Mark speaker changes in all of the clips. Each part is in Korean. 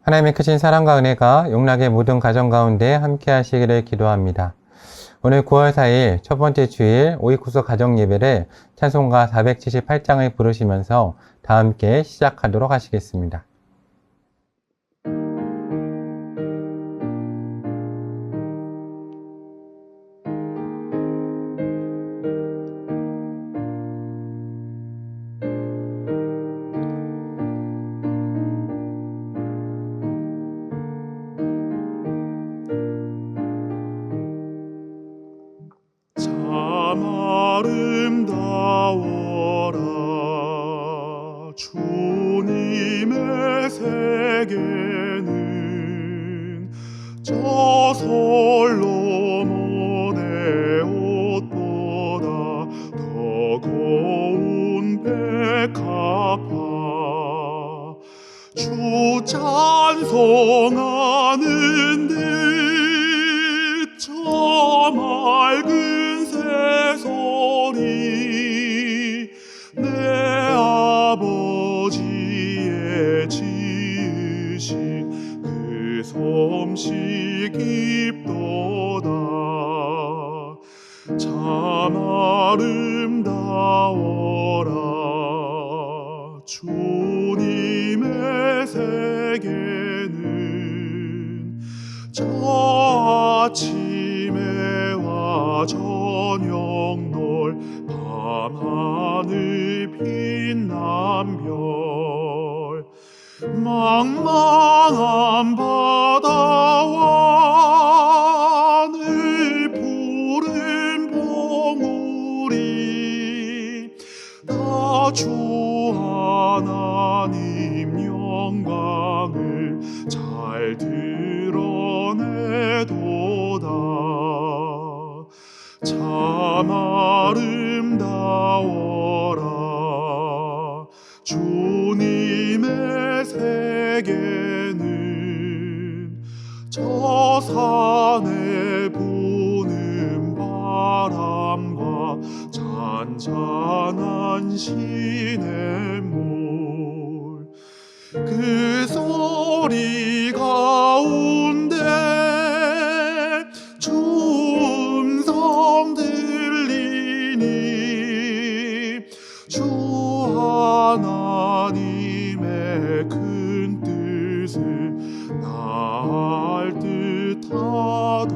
Speaker 1: 하나님의 크신 사랑과 은혜가 용락의 모든 가정 가운데 함께 하시기를 기도합니다. 오늘 9월 4일 첫 번째 주일 오이코스 가정 예배를 찬송가 478장을 부르시면서 다 함께 시작하도록 하시겠습니다.
Speaker 2: 아름다워라 주님의 세계는 저 솔로몬의 옷보다 더 고운 백합화 주 찬송하는 듯 저 맑은 새소리 내 아버지의 지으신 그 솜씨 깊도다 참 아름다워라 주님의 세계는 저 아침에와 저녁 놀 밤하늘 빛난 별 망망한 바다와 늘 푸른 봉우리 다 주 하나님 영광을 잘 드러내도다 참 아름다워라 주님의 세계는 저 산에 부는 바람과 잔잔한 시냇물 그 소리 가운데 주 음성 들리니 주 하나님의 큰 뜻을 알 듯하도다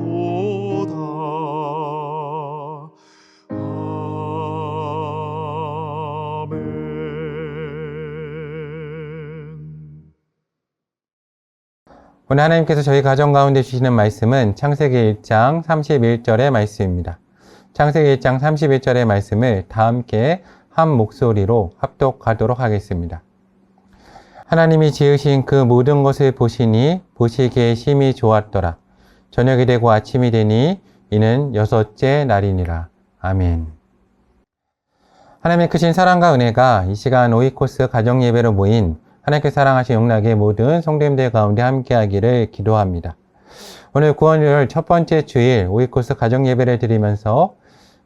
Speaker 1: 오늘 하나님께서 저희 가정 가운데 주시는 말씀은 창세기 1장 31절의 말씀입니다. 창세기 1장 31절의 말씀을 다 함께 한 목소리로 합독하도록 하겠습니다. 하나님이 지으신 그 모든 것을 보시니 보시기에 심히 좋았더라. 저녁이 되고 아침이 되니 이는 여섯째 날이니라. 아멘. 하나님의 크신 사랑과 은혜가 이 시간 오이코스 가정 예배로 모인 하나님께 사랑하신 영락의 모든 성도님들 가운데 함께하기를 기도합니다. 오늘 9월 첫 번째 주일 오이코스 가정 예배를 드리면서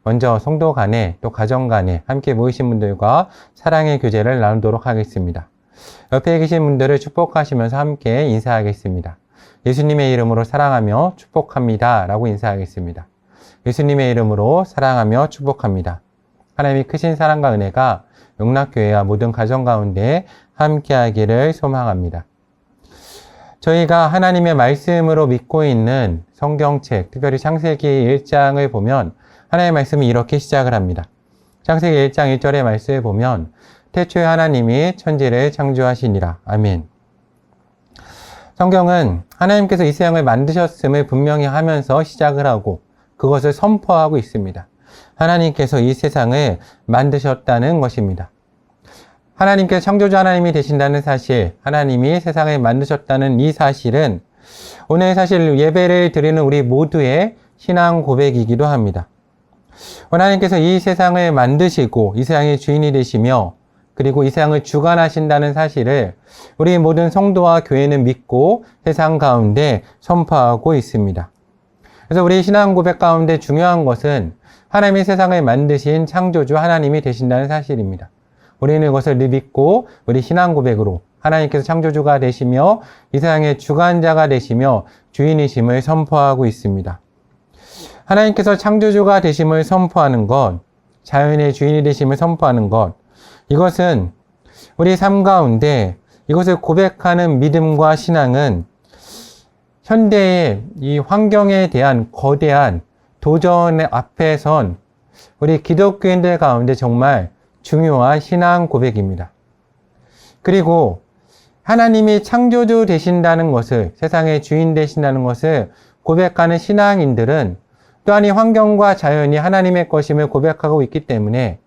Speaker 1: 먼저 성도 간에 또 가정 간에 함께 모이신 분들과 사랑의 교제를 나누도록 하겠습니다. 옆에 계신 분들을 축복하시면서 함께 인사하겠습니다. 예수님의 이름으로 사랑하며 축복합니다 라고 인사하겠습니다. 예수님의 이름으로 사랑하며 축복합니다. 하나님의 크신 사랑과 은혜가 영락교회와 모든 가정 가운데 함께하기를 소망합니다. 저희가 하나님의 말씀으로 믿고 있는 성경책, 특별히 창세기 1장을 보면 하나님의 말씀이 이렇게 시작을 합니다. 창세기 1장 1절의 말씀을 보면 태초에 하나님이 천지를 창조하시니라. 아멘. 성경은 하나님께서 이 세상을 만드셨음을 분명히 하면서 시작을 하고 그것을 선포하고 있습니다. 하나님께서 이 세상을 만드셨다는 것입니다. 하나님께서 창조주 하나님이 되신다는 사실, 하나님이 세상을 만드셨다는 이 사실은 오늘 사실 예배를 드리는 우리 모두의 신앙 고백이기도 합니다. 하나님께서 이 세상을 만드시고 이 세상의 주인이 되시며 그리고 이 세상을 주관하신다는 사실을 우리 모든 성도와 교회는 믿고 세상 가운데 선포하고 있습니다. 그래서 우리 신앙 고백 가운데 중요한 것은 하나님이 세상을 만드신 창조주 하나님이 되신다는 사실입니다. 우리는 그것을 믿고 우리 신앙 고백으로 하나님께서 창조주가 되시며 이 세상의 주관자가 되시며 주인이심을 선포하고 있습니다. 하나님께서 창조주가 되심을 선포하는 것, 자연의 주인이 되심을 선포하는 것, 이것은 우리 삶 가운데 이것을 고백하는 믿음과 신앙은 현대의 이 환경에 대한 거대한 도전 앞에 선 우리 기독교인들 가운데 정말 중요한 신앙 고백입니다. 그리고 하나님이 창조주 되신다는 것을, 세상의 주인 되신다는 것을 고백하는 신앙인들은 또한 이 환경과 자연이 하나님의 것임을 고백하고 있기 때문에,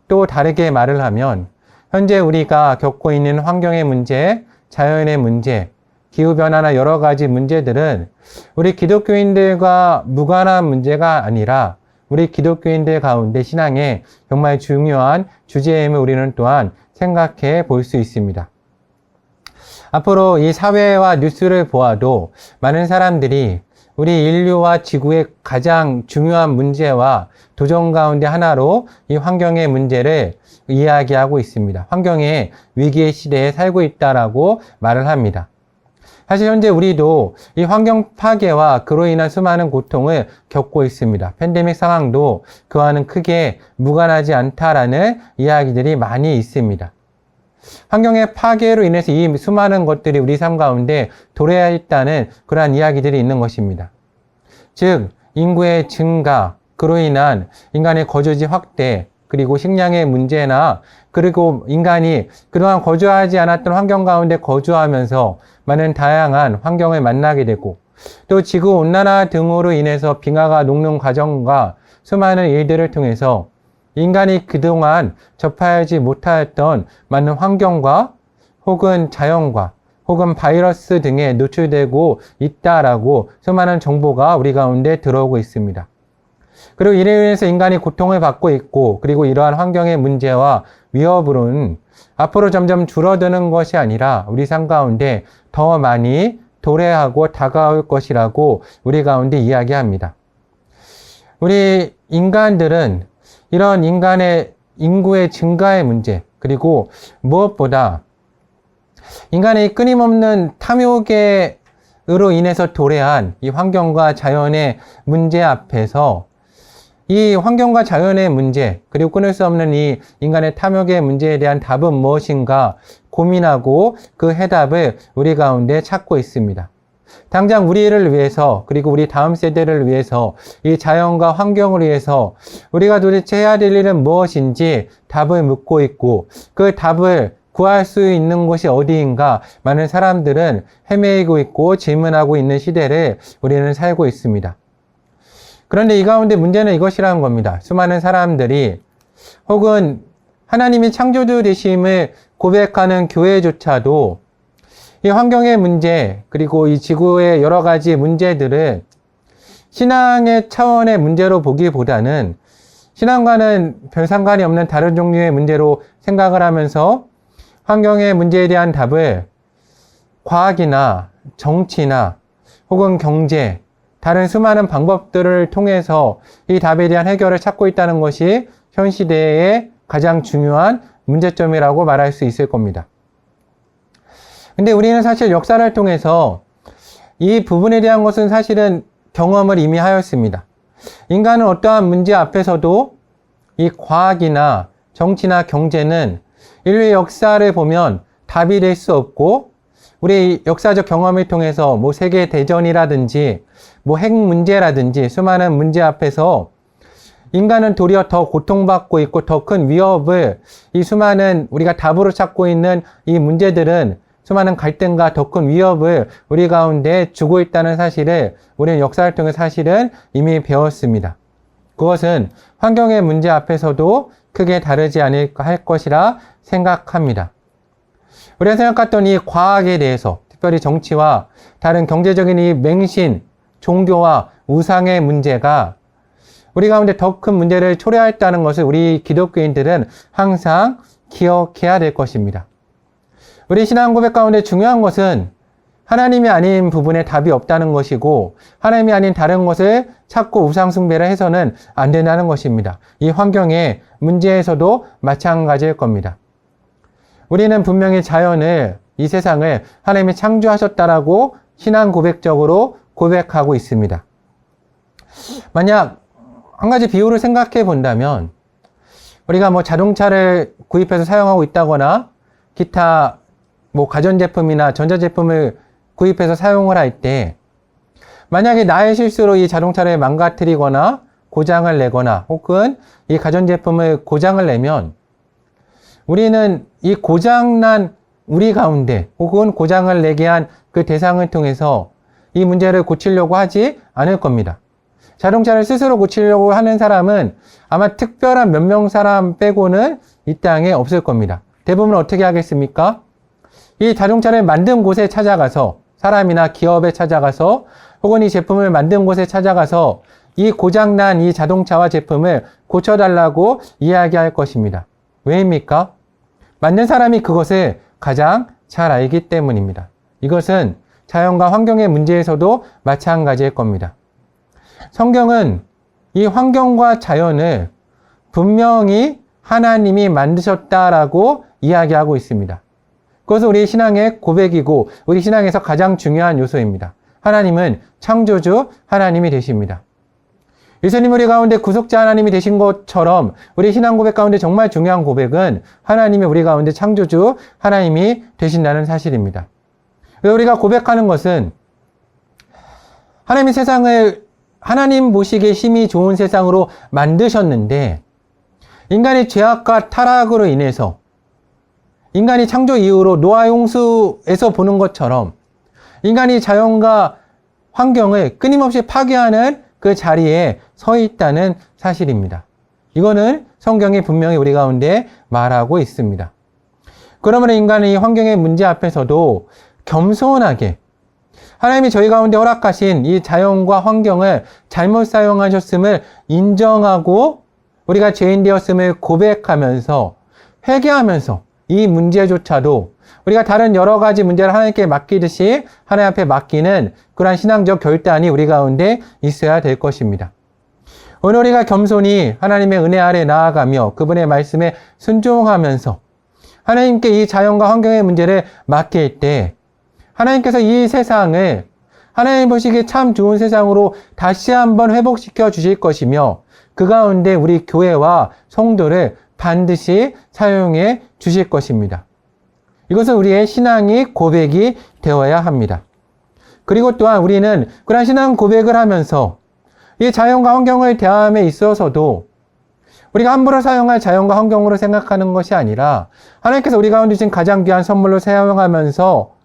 Speaker 1: 또 다르게 말을 하면 현재 우리가 겪고 있는 환경의 문제, 자연의 문제, 기후변화나 여러 가지 문제들은 우리 기독교인들과 무관한 문제가 아니라 우리 기독교인들 가운데 신앙에 정말 중요한 주제임을 우리는 또한 생각해 볼 수 있습니다. 앞으로 이 사회와 뉴스를 보아도 많은 사람들이 우리 인류와 지구의 가장 중요한 문제와 도전 가운데 하나로 이 환경의 문제를 이야기하고 있습니다. 환경의 위기의 시대에 살고 있다라고 말을 합니다. 사실 현재 우리도 이 환경 파괴와 그로 인한 수많은 고통을 겪고 있습니다. 팬데믹 상황도 그와는 크게 무관하지 않다라는 이야기들이 많이 있습니다. 환경의 파괴로 인해서 이 수많은 것들이 우리 삶 가운데 도래해 있다는 그러한 이야기들이 있는 것입니다. 즉, 인구의 증가, 그로 인한 인간의 거주지 확대, 그리고 식량의 문제나, 그리고 인간이 그동안 거주하지 않았던 환경 가운데 거주하면서 많은 다양한 환경을 만나게 되고, 또 지구온난화 등으로 인해서 빙하가 녹는 과정과 수많은 일들을 통해서 인간이 그동안 접하지 못하였던 많은 환경과 혹은 자연과 혹은 바이러스 등에 노출되고 있다라고 수많은 정보가 우리 가운데 들어오고 있습니다. 그리고 이로 인해서 인간이 고통을 받고 있고, 그리고 이러한 환경의 문제와 위협으로는 앞으로 점점 줄어드는 것이 아니라 우리 삶 가운데 더 많이 도래하고 다가올 것이라고 우리 가운데 이야기합니다. 우리 인간들은 이런 인간의 인구의 증가의 문제, 그리고 무엇보다 인간의 끊임없는 탐욕으로 인해서 도래한 이 환경과 자연의 문제 앞에서 이 환경과 자연의 문제, 그리고 끊을 수 없는 이 인간의 탐욕의 문제에 대한 답은 무엇인가 고민하고 그 해답을 우리 가운데 찾고 있습니다. 당장 우리를 위해서, 그리고 우리 다음 세대를 위해서, 이 자연과 환경을 위해서 우리가 도대체 해야 될 일은 무엇인지 답을 묻고 있고, 그 답을 구할 수 있는 곳이 어디인가 많은 사람들은 헤매이고 있고 질문하고 있는 시대를 우리는 살고 있습니다. 그런데 이 가운데 문제는 이것이라는 겁니다. 수많은 사람들이 혹은 하나님이 창조주 되심을 고백하는 교회조차도 이 환경의 문제, 그리고 이 지구의 여러 가지 문제들을 신앙의 차원의 문제로 보기보다는 신앙과는 별 상관이 없는 다른 종류의 문제로 생각을 하면서 환경의 문제에 대한 답을 과학이나 정치나 혹은 경제, 다른 수많은 방법들을 통해서 이 답에 대한 해결을 찾고 있다는 것이 현 시대의 가장 중요한 문제점이라고 말할 수 있을 겁니다. 근데 우리는 사실 역사를 통해서 이 부분에 대한 것은 사실은 경험을 이미 하였습니다. 인간은 어떠한 문제 앞에서도 이 과학이나 정치나 경제는 인류의 역사를 보면 답이 될 수 없고, 우리 역사적 경험을 통해서 뭐 세계 대전이라든지 뭐 핵 문제라든지 수많은 문제 앞에서 인간은 도리어 더 고통받고 있고 더 큰 위협을, 이 수많은 우리가 답으로 찾고 있는 이 문제들은 수많은 갈등과 더 큰 위협을 우리 가운데 주고 있다는 사실을 우리는 역사를 통해 사실은 이미 배웠습니다. 그것은 환경의 문제 앞에서도 크게 다르지 않을 할 것이라 생각합니다. 우리가 생각했던 이 과학에 대해서, 특별히 정치와 다른 경제적인 이 맹신, 종교와 우상의 문제가 우리 가운데 더 큰 문제를 초래했다는 것을 우리 기독교인들은 항상 기억해야 될 것입니다. 우리 신앙 고백 가운데 중요한 것은 하나님이 아닌 부분에 답이 없다는 것이고, 하나님이 아닌 다른 것을 찾고 우상 숭배를 해서는 안 된다는 것입니다. 이 환경의 문제에서도 마찬가지일 겁니다. 우리는 분명히 자연을, 이 세상을 하나님이 창조하셨다라고 신앙 고백적으로 고백하고 있습니다. 만약 한 가지 비유를 생각해 본다면, 우리가 뭐 자동차를 구입해서 사용하고 있다거나 기타 뭐 가전제품이나 전자제품을 구입해서 사용을 할 때, 만약에 나의 실수로 이 자동차를 망가뜨리거나 고장을 내거나 혹은 이 가전제품을 고장을 내면, 우리는 이 고장난 우리 가운데 혹은 고장을 내게 한 그 대상을 통해서 이 문제를 고치려고 하지 않을 겁니다. 자동차를 스스로 고치려고 하는 사람은 아마 특별한 몇 명 사람 빼고는 이 땅에 없을 겁니다. 대부분 어떻게 하겠습니까? 이 자동차를 만든 곳에 찾아가서, 사람이나 기업에 찾아가서 혹은 이 제품을 만든 곳에 찾아가서 이 고장난 이 자동차와 제품을 고쳐달라고 이야기할 것입니다. 왜입니까? 만든 사람이 그것을 가장 잘 알기 때문입니다. 이것은 자연과 환경의 문제에서도 마찬가지일 겁니다. 성경은 이 환경과 자연을 분명히 하나님이 만드셨다라고 이야기하고 있습니다. 그것은 우리 신앙의 고백이고 우리 신앙에서 가장 중요한 요소입니다. 하나님은 창조주 하나님이 되십니다. 예수님 우리 가운데 구속자 하나님이 되신 것처럼 우리 신앙 고백 가운데 정말 중요한 고백은 하나님이 우리 가운데 창조주 하나님이 되신다는 사실입니다. 우리가 고백하는 것은 하나님이 세상을 하나님 보시기에 힘이 좋은 세상으로 만드셨는데, 인간이 죄악과 타락으로 인해서 인간이 창조 이후로 노아 홍수에서 보는 것처럼 인간이 자연과 환경을 끊임없이 파괴하는 그 자리에 서 있다는 사실입니다. 이거는 성경이 분명히 우리 가운데 말하고 있습니다. 그러면 인간은 이 환경의 문제 앞에서도 겸손하게 하나님이 저희 가운데 허락하신 이 자연과 환경을 잘못 사용하셨음을 인정하고 우리가 죄인 되었음을 고백하면서 회개하면서 이 문제조차도 우리가 다른 여러 가지 문제를 하나님께 맡기듯이 하나님 앞에 맡기는 그러한 신앙적 결단이 우리 가운데 있어야 될 것입니다. 오늘 우리가 겸손히 하나님의 은혜 아래 나아가며 그분의 말씀에 순종하면서 하나님께 이 자연과 환경의 문제를 맡길 때 하나님께서 이 세상을 하나님 보시기에 참 좋은 세상으로 다시 한번 회복시켜 주실 것이며 그 가운데 우리 교회와 성도를 반드시 사용해 주실 것입니다. 이것은 우리의 신앙이 고백이 되어야 합니다. 그리고 또한 우리는 그런 신앙 고백을 하면서 이 자연과 환경을 대함에 있어서도 우리가 함부로 사용할 자연과 환경으로 생각하는 것이 아니라 하나님께서 우리 가운데 주신 가장 귀한 선물로 사용하면서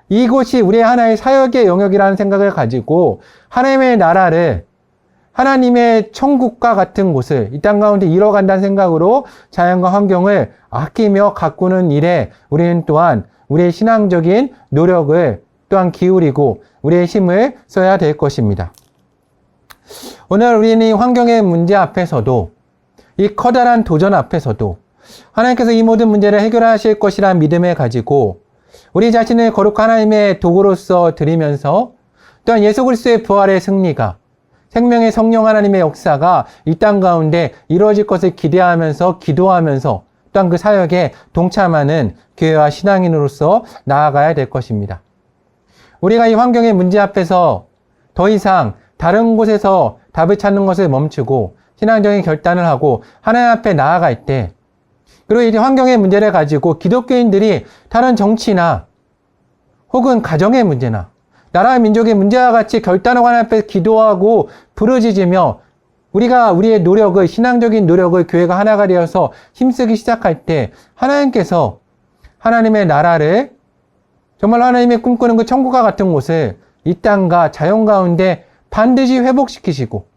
Speaker 1: 이곳이 우리의 하나의 사역의 영역이라는 생각을 가지고 하나님의 나라를, 하나님의 천국과 같은 곳을 이 땅 가운데 이뤄간다는 생각으로 자연과 환경을 아끼며 가꾸는 일에 우리는 또한 우리의 신앙적인 노력을 또한 기울이고 우리의 힘을 써야 될 것입니다. 오늘 우리는 이 환경의 문제 앞에서도, 이 커다란 도전 앞에서도 하나님께서 이 모든 문제를 해결하실 것이라는 믿음을 가지고 우리 자신을 거룩한 하나님의 도구로서 드리면서 또한 예수 그리스도의 부활의 승리가, 생명의 성령 하나님의 역사가 이 땅 가운데 이루어질 것을 기대하면서 기도하면서 또한 그 사역에 동참하는 교회와 신앙인으로서 나아가야 될 것입니다. 우리가 이 환경의 문제 앞에서 더 이상 다른 곳에서 답을 찾는 것을 멈추고 신앙적인 결단을 하고 하나님 앞에 나아갈 때, 그리고 이 환경의 문제를 가지고 기독교인들이 다른 정치나 혹은 가정의 문제나 나라와 민족의 문제와 같이 결단하고 하나님 앞에 기도하고 부르짖으며 우리가 우리의 노력을, 신앙적인 노력을 교회가 하나가 되어서 힘쓰기 시작할 때 하나님께서 하나님의 나라를, 정말 하나님의 꿈꾸는 그 천국과 같은 곳을 이 땅과 자연 가운데 반드시 회복시키시고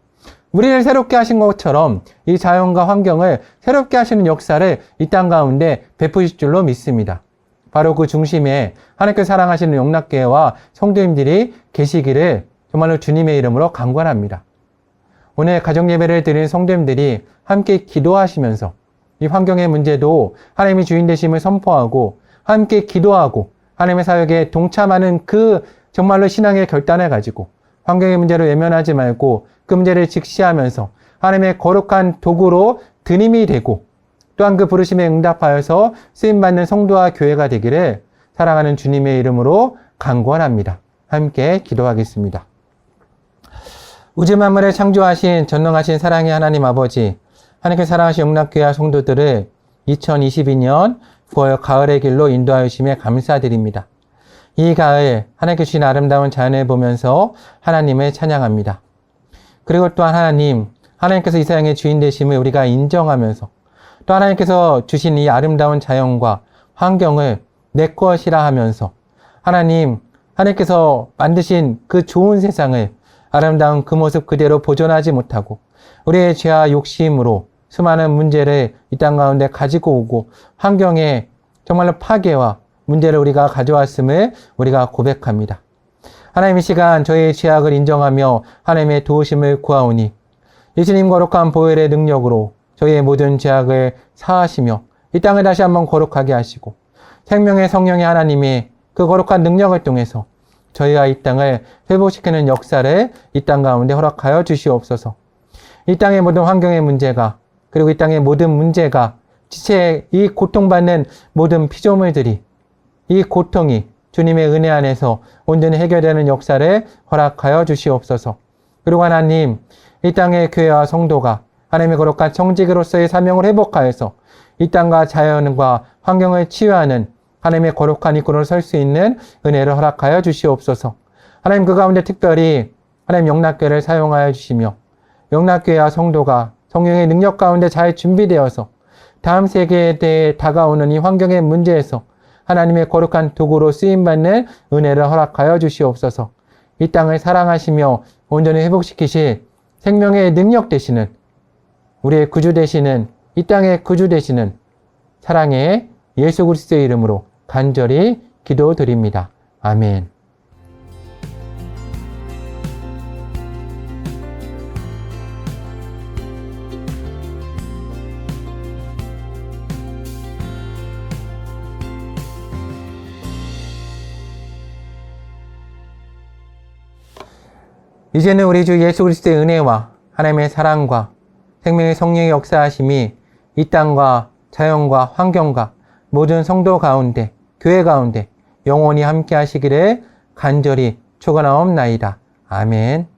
Speaker 1: 우리를 새롭게 하신 것처럼 이 자연과 환경을 새롭게 하시는 역사를 이 땅 가운데 베푸실 줄로 믿습니다. 바로 그 중심에 하나님께서 사랑하시는 영락교회와 성도님들이 계시기를 정말로 주님의 이름으로 간구합니다. 오늘 가정예배를 드리는 성도님들이 함께 기도하시면서 이 환경의 문제도 하나님이 주인 되심을 선포하고 함께 기도하고 하나님의 사역에 동참하는 그 정말로 신앙의 결단을 가지고 환경의 문제로 외면하지 말고 그 문제를 직시하면서 하나님의 거룩한 도구로 드림이 되고 또한 그 부르심에 응답하여서 쓰임받는 성도와 교회가 되기를 사랑하는 주님의 이름으로 간구합니다. 함께 기도하겠습니다. 우주 만물을 창조하신 전능하신 사랑의 하나님 아버지, 하나님께 사랑하신 영락교회 성도들을 2022년 9월 가을의 길로 인도하여 주심에 감사드립니다. 이 가을 하나님께 주신 아름다운 자연을 보면서 하나님을 찬양합니다. 그리고 또한 하나님께서 이 세상의 주인 되심을 우리가 인정하면서 또 하나님께서 주신 이 아름다운 자연과 환경을 내 것이라 하면서 하나님께서 만드신 그 좋은 세상을 아름다운 그 모습 그대로 보존하지 못하고 우리의 죄와 욕심으로 수많은 문제를 이 땅 가운데 가지고 오고 환경에 정말로 파괴와 문제를 우리가 가져왔음을 우리가 고백합니다. 하나님 이 시간 저희의 죄악을 인정하며 하나님의 도우심을 구하오니 예수님 거룩한 보혈의 능력으로 저희의 모든 죄악을 사하시며 이 땅을 다시 한번 거룩하게 하시고 생명의 성령의 하나님이 그 거룩한 능력을 통해서 저희가 이 땅을 회복시키는 역사를 이 땅 가운데 허락하여 주시옵소서. 이 땅의 모든 환경의 문제가 그리고 이 땅의 모든 문제가 지체 이 고통받는 모든 피조물들이 이 고통이 주님의 은혜 안에서 온전히 해결되는 역사를 허락하여 주시옵소서. 그리고 하나님 이 땅의 교회와 성도가 하나님의 거룩한 정직으로서의 사명을 회복하여서 이 땅과 자연과 환경을 치유하는 하나님의 거룩한 이끌어로 설 수 있는 은혜를 허락하여 주시옵소서. 하나님 그 가운데 특별히 하나님 영락교회를 사용하여 주시며 영락교회와 성도가 성령의 능력 가운데 잘 준비되어서 다음 세계에 대해 다가오는 이 환경의 문제에서 하나님의 거룩한 도구로 쓰임받는 은혜를 허락하여 주시옵소서. 이 땅을 사랑하시며 온전히 회복시키실 생명의 능력 되시는 우리의 구주 되시는 이 땅의 구주 되시는 사랑의 예수 그리스도의 이름으로 간절히 기도드립니다. 아멘. 이제는 우리 주 예수 그리스도의 은혜와 하나님의 사랑과 생명의 성령의 역사하심이 이 땅과 자연과 환경과 모든 성도 가운데 교회 가운데 영원히 함께 하시기를 간절히 축원하옵나이다. 아멘.